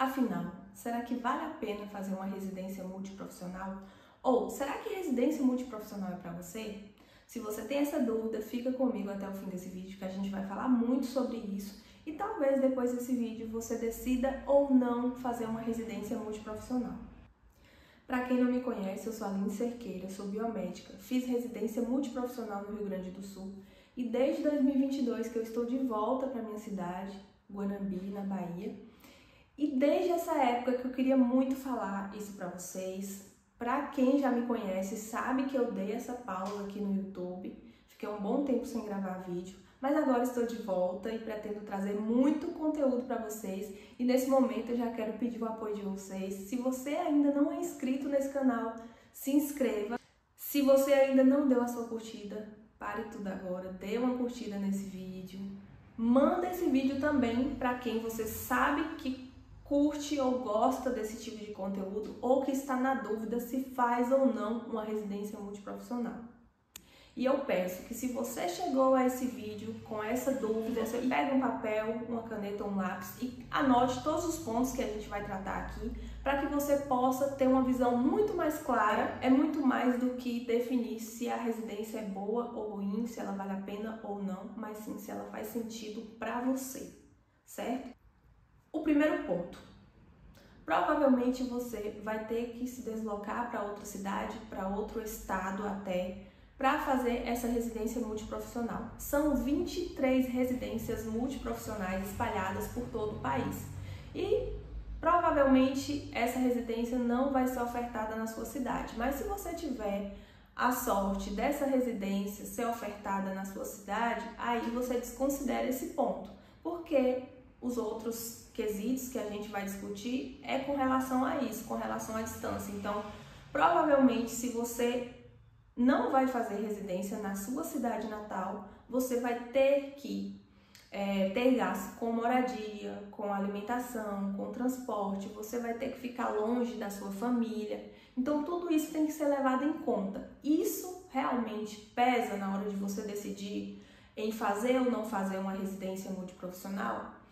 Afinal, será que vale a pena fazer uma residência multiprofissional? Ou será que residência multiprofissional é para você? Se você tem essa dúvida, fica comigo até o fim desse vídeo que a gente vai falar muito sobre isso e talvez depois desse vídeo você decida ou não fazer uma residência multiprofissional. Para quem não me conhece, eu sou a Aline Cerqueira, sou biomédica, fiz residência multiprofissional no Rio Grande do Sul e desde 2022 que eu estou de volta para minha cidade, Guanambi, na Bahia. E desde essa época que eu queria muito falar isso para vocês. Para quem já me conhece, sabe que eu dei essa pausa aqui no YouTube, fiquei um bom tempo sem gravar vídeo, mas agora estou de volta e pretendo trazer muito conteúdo para vocês. E nesse momento eu já quero pedir o apoio de vocês. Se você ainda não é inscrito nesse canal, se inscreva. Se você ainda não deu a sua curtida, pare tudo agora, dê uma curtida nesse vídeo. Manda esse vídeo também para quem você sabe que curte ou gosta desse tipo de conteúdo ou que está na dúvida se faz ou não uma residência multiprofissional. E eu peço que se você chegou a esse vídeo com essa dúvida, você pega um papel, uma caneta ou um lápis e anote todos os pontos que a gente vai tratar aqui para que você possa ter uma visão muito mais clara. É muito mais do que definir se a residência é boa ou ruim, se ela vale a pena ou não, mas sim se ela faz sentido para você, certo? O primeiro ponto, provavelmente você vai ter que se deslocar para outra cidade, para outro estado até, para fazer essa residência multiprofissional. São 23 residências multiprofissionais espalhadas por todo o país e provavelmente essa residência não vai ser ofertada na sua cidade, mas se você tiver a sorte dessa residência ser ofertada na sua cidade, aí você desconsidera esse ponto, porque os outros quesitos que a gente vai discutir é com relação a isso, com relação à distância. Então, provavelmente, se você não vai fazer residência na sua cidade natal, você vai ter que ter gasto com moradia, com alimentação, com transporte, você vai ter que ficar longe da sua família. Então, tudo isso tem que ser levado em conta. Isso realmente pesa na hora de você decidir em fazer ou não fazer uma residência multiprofissional?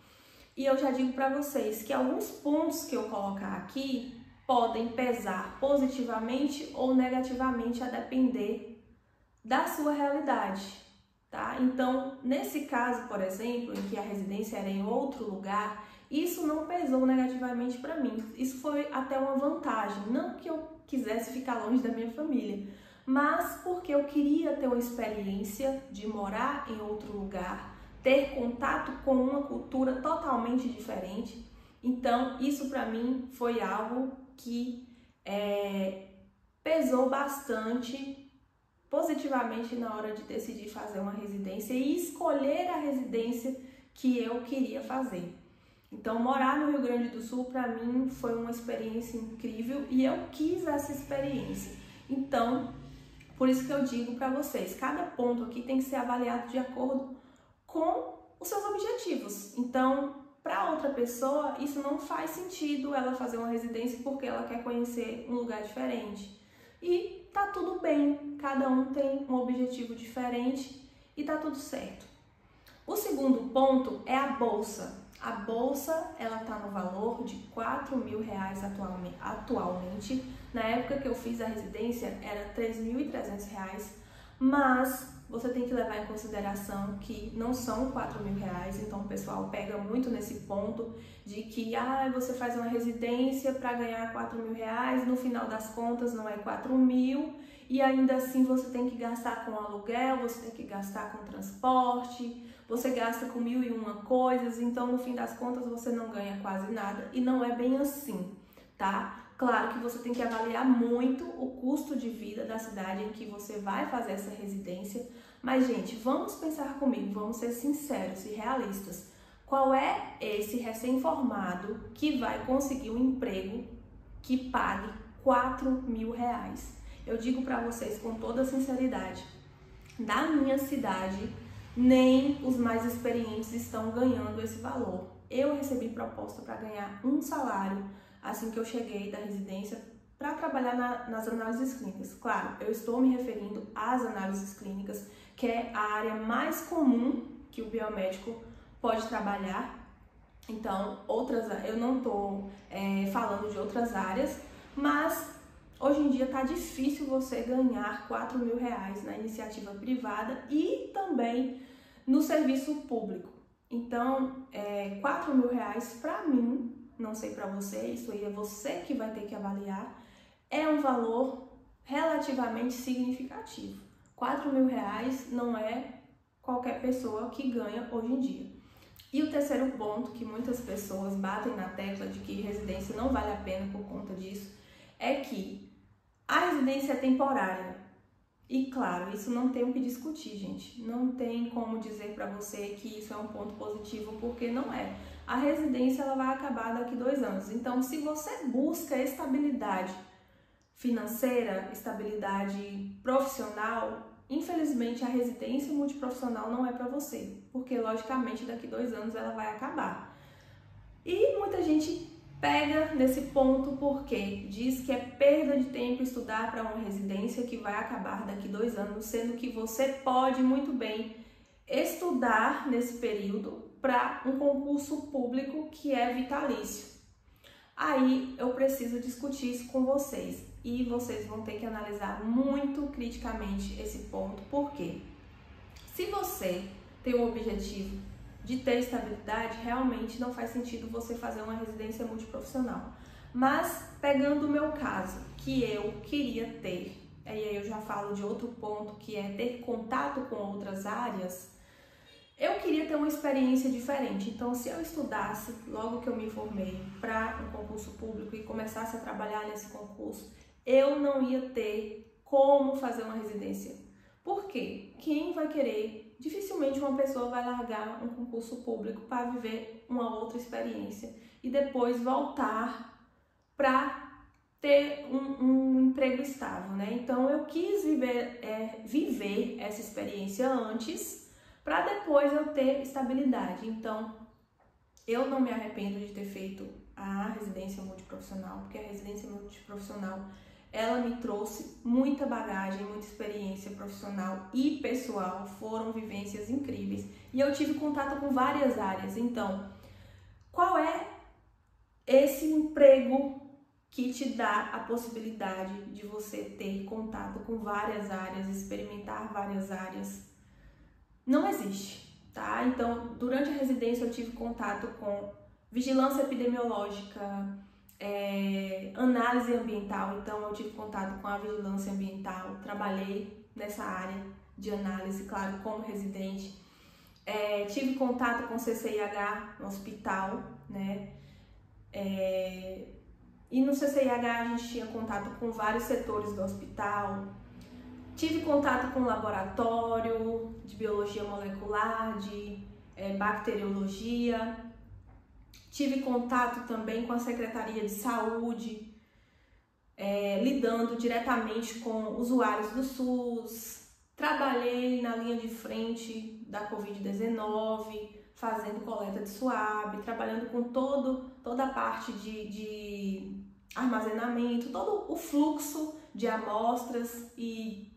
E eu já digo para vocês que alguns pontos que eu colocar aqui podem pesar positivamente ou negativamente a depender da sua realidade, tá? Então, nesse caso, por exemplo, em que a residência era em outro lugar, isso não pesou negativamente para mim. Isso foi até uma vantagem, não que eu quisesse ficar longe da minha família, mas porque eu queria ter uma experiência de morar em outro lugar, ter contato com uma cultura totalmente diferente. Então, isso para mim foi algo que pesou bastante positivamente na hora de decidir fazer uma residência e escolher a residência que eu queria fazer. Então, morar no Rio Grande do Sul para mim foi uma experiência incrível e eu quis essa experiência. Então, por isso que eu digo para vocês, cada ponto aqui tem que ser avaliado de acordo com os seus objetivos. Então, para outra pessoa, isso não faz sentido ela fazer uma residência porque ela quer conhecer um lugar diferente. E tá tudo bem, cada um tem um objetivo diferente e tá tudo certo. O segundo ponto é a bolsa. A bolsa, ela tá no valor de R$4.000 atualmente. Na época que eu fiz a residência, era R$3.300, mas você tem que levar em consideração que não são R$4.000, então o pessoal pega muito nesse ponto de que você faz uma residência para ganhar R$4.000, no final das contas não é 4.000 e ainda assim você tem que gastar com aluguel, você tem que gastar com transporte, você gasta com 1.001 coisas, então no fim das contas você não ganha quase nada e não é bem assim, tá? Claro que você tem que avaliar muito o custo de vida da cidade em que você vai fazer essa residência, mas gente, vamos pensar comigo, vamos ser sinceros e realistas. Qual é esse recém-formado que vai conseguir um emprego que pague R$4.000? Eu digo para vocês com toda sinceridade, na minha cidade, nem os mais experientes estão ganhando esse valor. Eu recebi proposta para ganhar um salário assim que eu cheguei da residência para trabalhar nas análises clínicas. Claro, eu estou me referindo às análises clínicas, que é a área mais comum que o biomédico pode trabalhar. Então, eu não estou falando de outras áreas, mas hoje em dia tá difícil você ganhar R$ 4.000 na iniciativa privada e também no serviço público. Então, R$ 4.000 para mim, não sei para você, isso aí é você que vai ter que avaliar, é um valor relativamente significativo. R$ 4.000 não é qualquer pessoa que ganha hoje em dia. E o terceiro ponto, que muitas pessoas batem na tecla de que residência não vale a pena por conta disso, é que a residência é temporária. E claro, isso não tem o que discutir, gente. Não tem como dizer para você que isso é um ponto positivo, porque não é. A residência ela vai acabar daqui 2 anos. Então, se você busca estabilidade financeira, estabilidade profissional, infelizmente a residência multiprofissional não é para você, porque logicamente daqui 2 anos ela vai acabar. E muita gente pega nesse ponto porque diz que é perda de tempo estudar para uma residência que vai acabar daqui 2 anos, sendo que você pode muito bem estudar nesse período para um concurso público que é vitalício. Aí eu preciso discutir isso com vocês e vocês vão ter que analisar muito criticamente esse ponto, porque se você tem o objetivo de ter estabilidade, realmente não faz sentido você fazer uma residência multiprofissional. Mas pegando o meu caso, que eu queria ter, e aí eu já falo de outro ponto, que é ter contato com outras áreas, eu queria ter uma experiência diferente. Então, se eu estudasse logo que eu me formei para um concurso público e começasse a trabalhar nesse concurso, eu não ia ter como fazer uma residência. Por quê? Quem vai querer? Dificilmente uma pessoa vai largar um concurso público para viver uma outra experiência e depois voltar para ter um emprego estável, né? Então, eu quis viver essa experiência antes, para depois eu ter estabilidade. Então, eu não me arrependo de ter feito a residência multiprofissional, porque a residência multiprofissional, ela me trouxe muita bagagem, muita experiência profissional e pessoal, foram vivências incríveis. E eu tive contato com várias áreas. Então, qual é esse emprego que te dá a possibilidade de você ter contato com várias áreas, experimentar várias áreas? Não existe, tá? Então, durante a residência eu tive contato com vigilância epidemiológica, análise ambiental, então eu tive contato com a vigilância ambiental, trabalhei nessa área de análise, claro, como residente. Tive contato com CCIH no hospital, né? E no CCIH a gente tinha contato com vários setores do hospital. Tive contato com laboratório de biologia molecular, de bacteriologia. Tive contato também com a Secretaria de Saúde, lidando diretamente com usuários do SUS. Trabalhei na linha de frente da Covid-19, fazendo coleta de suave, trabalhando com toda a parte de armazenamento, todo o fluxo de amostras e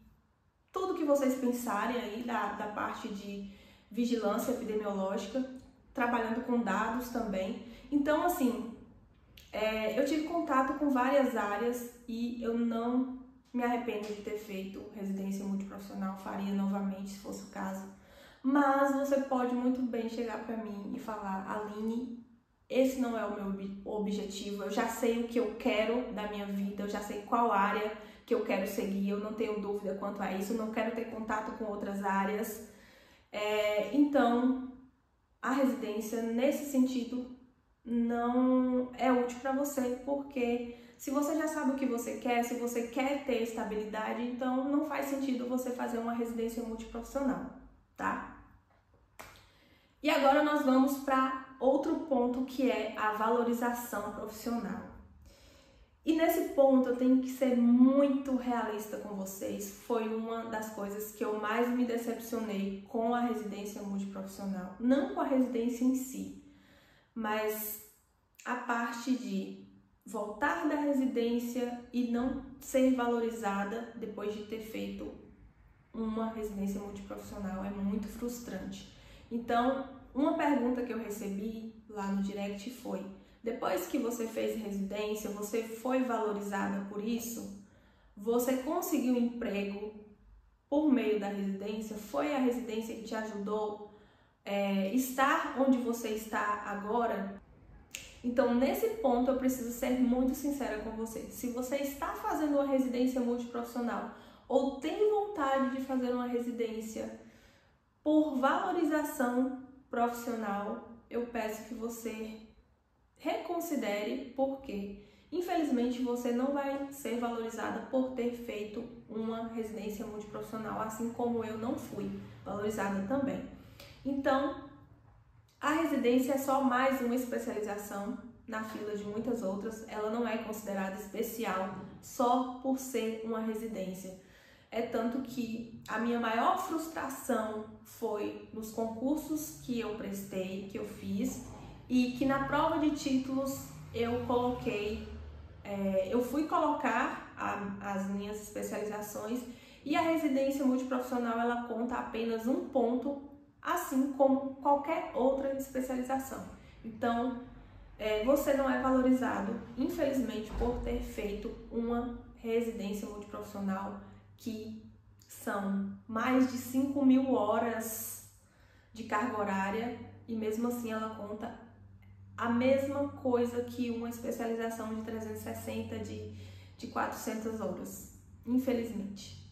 tudo que vocês pensarem aí da parte de vigilância epidemiológica, trabalhando com dados também. Então, assim, eu tive contato com várias áreas e eu não me arrependo de ter feito residência multiprofissional, faria novamente se fosse o caso. Mas você pode muito bem chegar para mim e falar: Aline, esse não é o meu objetivo, eu já sei o que eu quero da minha vida, eu já sei qual área que eu quero seguir, eu não tenho dúvida quanto a isso, eu não quero ter contato com outras áreas. Então, a residência, nesse sentido, não é útil para você, porque se você já sabe o que você quer, se você quer ter estabilidade, então não faz sentido você fazer uma residência multiprofissional, tá? E agora nós vamos para outro ponto, que é a valorização profissional. E nesse ponto eu tenho que ser muito realista com vocês. Foi uma das coisas que eu mais me decepcionei com a residência multiprofissional. Não com a residência em si, mas a parte de voltar da residência e não ser valorizada depois de ter feito uma residência multiprofissional é muito frustrante. Então, uma pergunta que eu recebi lá no direct foi: depois que você fez residência, você foi valorizada por isso? Você conseguiu emprego por meio da residência? Foi a residência que te ajudou a estar onde você está agora? Então, nesse ponto, eu preciso ser muito sincera com você. Se você está fazendo uma residência multiprofissional ou tem vontade de fazer uma residência por valorização profissional, eu peço que você reconsidere, porque infelizmente você não vai ser valorizada por ter feito uma residência multiprofissional, assim como eu não fui valorizada também. Então, a residência é só mais uma especialização na fila de muitas outras. Ela não é considerada especial só por ser uma residência. É tanto que a minha maior frustração foi nos concursos que eu prestei, que eu fiz, e que na prova de títulos eu fui colocar as minhas especializações, e a residência multiprofissional ela conta apenas um ponto, assim como qualquer outra especialização. Então, você não é valorizado, infelizmente, por ter feito uma residência multiprofissional, que são mais de 5.000 horas de carga horária, e mesmo assim ela conta a mesma coisa que uma especialização de 360 de 400 horas, infelizmente.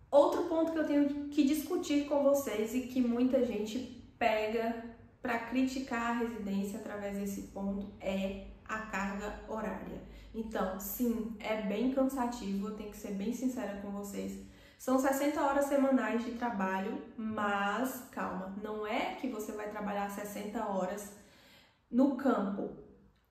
Outro ponto que eu tenho que discutir com vocês e que muita gente pega para criticar a residência através desse ponto é a carga horária. Então, sim, é bem cansativo, eu tenho que ser bem sincera com vocês. São 60 horas semanais de trabalho, mas calma, não é que você vai trabalhar 60 horas no campo.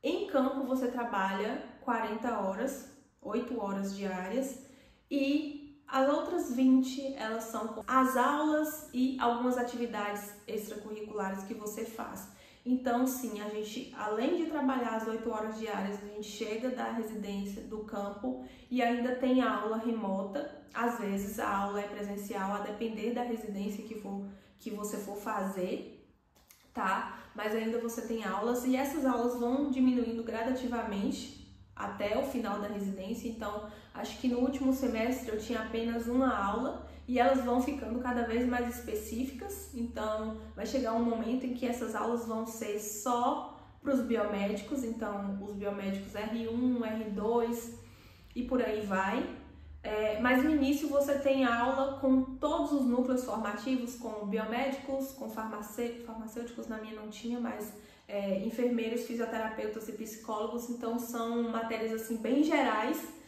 Em campo você trabalha 40 horas, 8 horas diárias, e as outras 20 elas são as aulas e algumas atividades extracurriculares que você faz. Então, sim, a gente, além de trabalhar as 8 horas diárias, a gente chega da residência, do campo, e ainda tem a aula remota. Às vezes a aula é presencial, a depender da residência que você for fazer, tá? Mas ainda você tem aulas, e essas aulas vão diminuindo gradativamente até o final da residência. Então, acho que no último semestre eu tinha apenas uma aula, e elas vão ficando cada vez mais específicas. Então, vai chegar um momento em que essas aulas vão ser só para os biomédicos, então os biomédicos R1, R2 e por aí vai. Mas no início você tem aula com todos os núcleos formativos, com biomédicos, com farmacêuticos, na minha não tinha, mas enfermeiros, fisioterapeutas e psicólogos. Então são matérias assim bem gerais.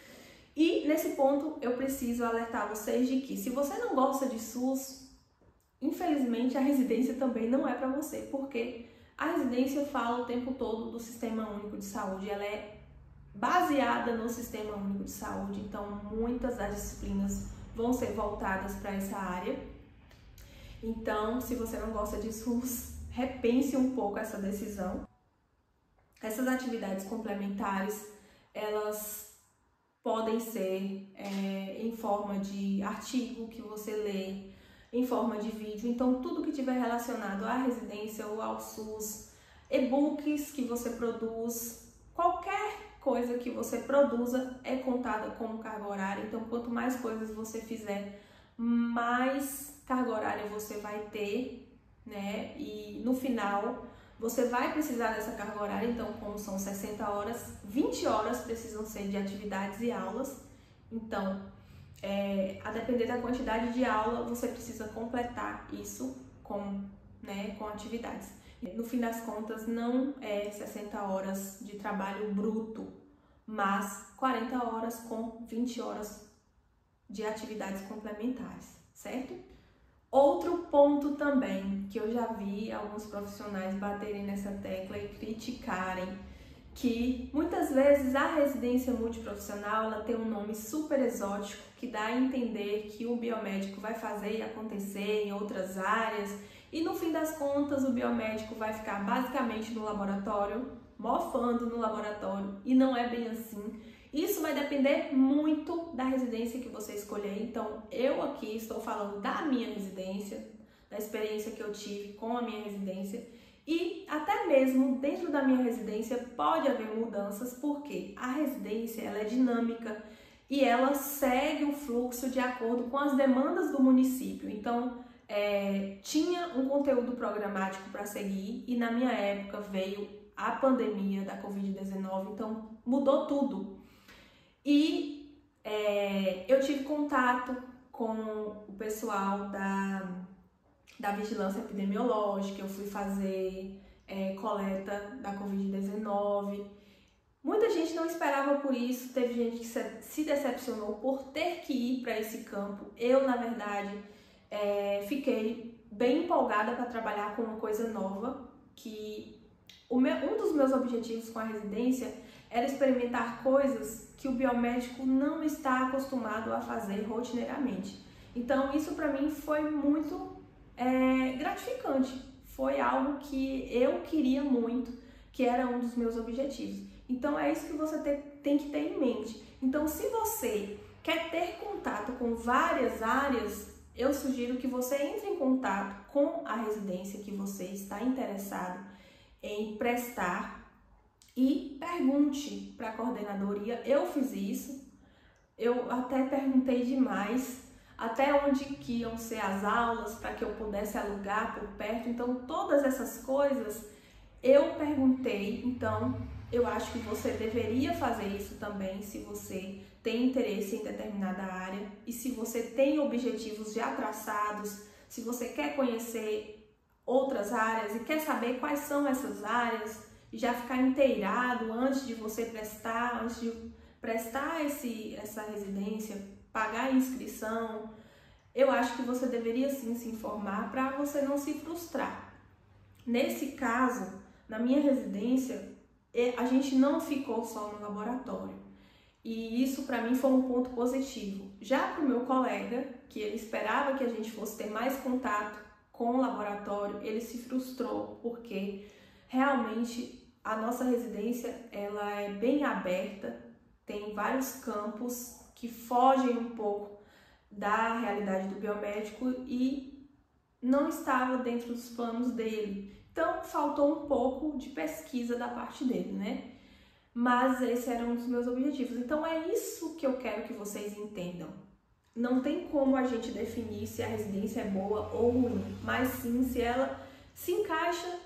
E nesse ponto eu preciso alertar vocês de que se você não gosta de SUS, infelizmente a residência também não é para você, porque a residência fala o tempo todo do Sistema Único de Saúde, ela é baseada no Sistema Único de Saúde, então muitas das disciplinas vão ser voltadas para essa área. Então, se você não gosta de SUS, repense um pouco essa decisão. Essas atividades complementares, elas podem ser em forma de artigo que você lê, em forma de vídeo. Então, tudo que tiver relacionado à residência ou ao SUS, e-books que você produz, qualquer coisa que você produza é contada como carga horária. Então, quanto mais coisas você fizer, mais carga horária você vai ter, né? E no final, você vai precisar dessa carga horária. Então, como são 60 horas, 20 horas precisam ser de atividades e aulas. Então, a depender da quantidade de aula, você precisa completar isso com atividades. No fim das contas, não é 60 horas de trabalho bruto, mas 40 horas com 20 horas de atividades complementares, certo? Outro ponto também que eu já vi alguns profissionais baterem nessa tecla e criticarem, que muitas vezes a residência multiprofissional ela tem um nome super exótico que dá a entender que o biomédico vai fazer e acontecer em outras áreas, e no fim das contas o biomédico vai ficar basicamente no laboratório, mofando no laboratório, e não é bem assim. Isso vai depender muito da residência que você escolher. Então, eu aqui estou falando da minha residência, da experiência que eu tive com a minha residência, E até mesmo dentro da minha residência pode haver mudanças, porque a residência ela é dinâmica e ela segue o fluxo de acordo com as demandas do município. Então, tinha um conteúdo programático para seguir e na minha época veio a pandemia da Covid-19, então mudou tudo. E eu tive contato com o pessoal da vigilância epidemiológica, eu fui fazer coleta da Covid-19. Muita gente não esperava por isso, teve gente que se decepcionou por ter que ir para esse campo. Eu, na verdade, fiquei bem empolgada para trabalhar com uma coisa nova, que um dos meus objetivos com a residência era experimentar coisas que o biomédico não está acostumado a fazer rotineiramente. Então, isso para mim foi muito gratificante, foi algo que eu queria muito, que era um dos meus objetivos. Então é isso que você tem que ter em mente. Então, se você quer ter contato com várias áreas, eu sugiro que você entre em contato com a residência que você está interessado em prestar e pergunte para a coordenadoria. Eu fiz isso, eu até perguntei demais até onde que iam ser as aulas para que eu pudesse alugar por perto. Então, todas essas coisas eu perguntei. Então, eu acho que você deveria fazer isso também, se você tem interesse em determinada área e se você tem objetivos já traçados, se você quer conhecer outras áreas e quer saber quais são essas áreas e já ficar inteirado antes de você prestar, antes de prestar essa residência, pagar a inscrição. Eu acho que você deveria sim se informar para você não se frustrar. Nesse caso, na minha residência, a gente não ficou só no laboratório. E isso para mim foi um ponto positivo. Já para o meu colega, que ele esperava que a gente fosse ter mais contato com o laboratório, ele se frustrou, porque realmente a nossa residência ela é bem aberta, tem vários campos que fogem um pouco da realidade do biomédico e não estava dentro dos planos dele. Então, faltou um pouco de pesquisa da parte dele, né? Mas esse era um dos meus objetivos. Então, é isso que eu quero que vocês entendam. Não tem como a gente definir se a residência é boa ou ruim, mas sim se ela se encaixa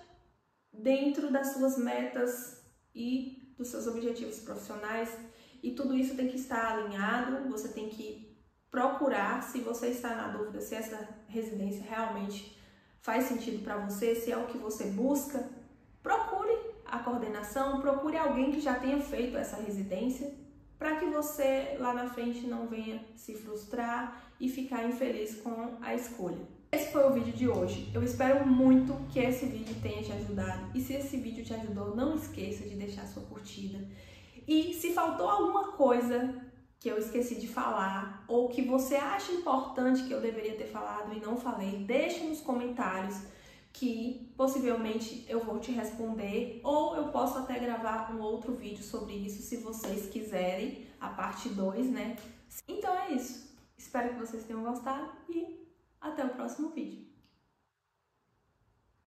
dentro das suas metas e dos seus objetivos profissionais. E tudo isso tem que estar alinhado, você tem que procurar, se você está na dúvida se essa residência realmente faz sentido para você, se é o que você busca, procure a coordenação, procure alguém que já tenha feito essa residência, para que você lá na frente não venha se frustrar e ficar infeliz com a escolha. Esse foi o vídeo de hoje. Eu espero muito que esse vídeo tenha te ajudado. E se esse vídeo te ajudou, não esqueça de deixar sua curtida. E se faltou alguma coisa que eu esqueci de falar, ou que você acha importante que eu deveria ter falado e não falei, deixe nos comentários que possivelmente eu vou te responder, ou eu posso até gravar um outro vídeo sobre isso se vocês quiserem, a parte 2, né? Então é isso. Espero que vocês tenham gostado e até o próximo vídeo.